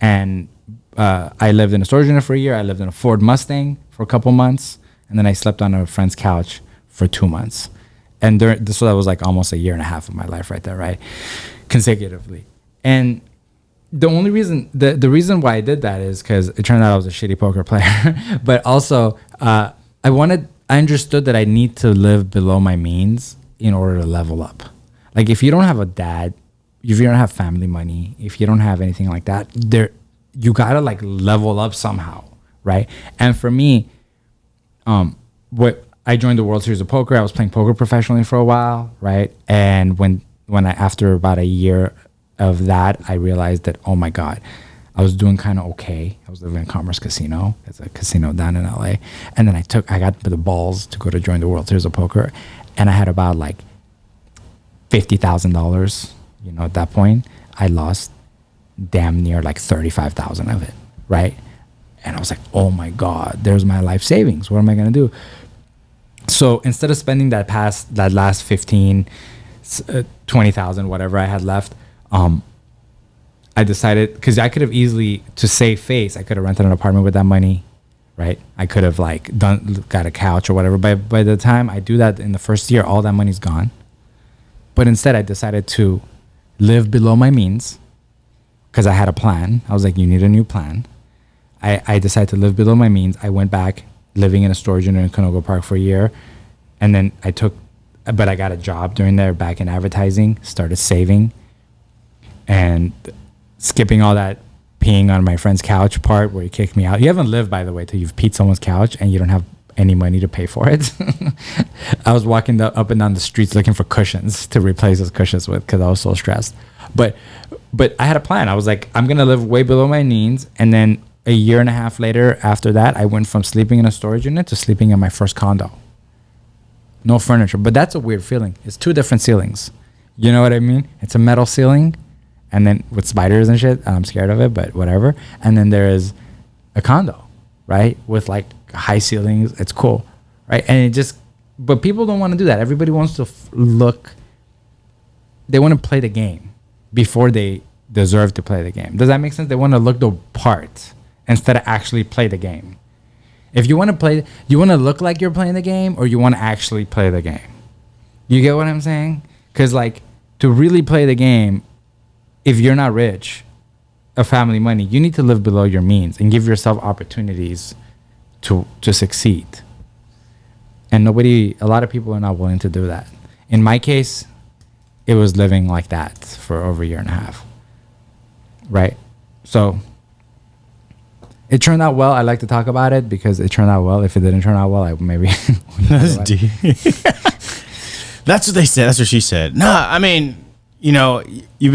And I lived in a storage unit for a year. I lived in a Ford Mustang for a couple months. And then I slept on a friend's couch for 2 months. And so that was like almost a year and a half of my life right there, right? Consecutively. And the only reason, the reason why I did that is because it turned out I was a shitty poker player. But also, I understood that I need to live below my means in order to level up. Like if you don't have a dad, if you don't have family money, if you don't have anything like that, you gotta like level up somehow, right? And for me, I joined the World Series of Poker. I was playing poker professionally for a while, right? And when after about a year of that, I realized that, oh my God, I was doing kind of okay. I was living in Commerce Casino. It's a casino down in LA. And then I got the balls to go to join the World Series of Poker. And I had about like $50,000, at that point. I lost damn near like 35,000 of it, right? And I was like, oh my God, there's my life savings. What am I going to do? So instead of spending that last 15, 20,000, whatever I had left, I decided, because I could have easily, to save face, I could have rented an apartment with that money, right? I could have like got a couch or whatever. By the time I do that in the first year, all that money's gone. But instead I decided to live below my means because I had a plan. I was like, you need a new plan. I decided to live below my means. I went back living in a storage unit in Canoga Park for a year. And then I got a job during there back in advertising, started saving and skipping all that peeing on my friend's couch part where he kicked me out. You haven't lived, by the way, till you've peed someone's couch and you don't have any money to pay for it. I was walking up and down the streets looking for cushions to replace those cushions with because I was so stressed. But I had a plan. I was like, I'm going to live way below my means. And then a year and a half later after that, I went from sleeping in a storage unit to sleeping in my first condo. No furniture. But that's a weird feeling. It's two different ceilings. You know what I mean? It's a metal ceiling. And then with spiders and shit, I'm scared of it, but whatever. And then there is a condo, right? With like high ceilings. It's cool, right? And but people don't want to do that. Everybody wants to they want to play the game before they deserve to play the game. Does that make sense? They want to look the part instead of actually play the game. If you want to play, you want to look like you're playing the game or you want to actually play the game. You get what I'm saying? Because like to really play the game, if you're not rich, of family money, you need to live below your means and give yourself opportunities to succeed. And a lot of people are not willing to do that. In my case, it was living like that for over a year and a half. Right? So it turned out well. I like to talk about it because it turned out well. If it didn't turn out well, I maybe. That's deep. That's what they said. That's what she said. Nah, I mean, you've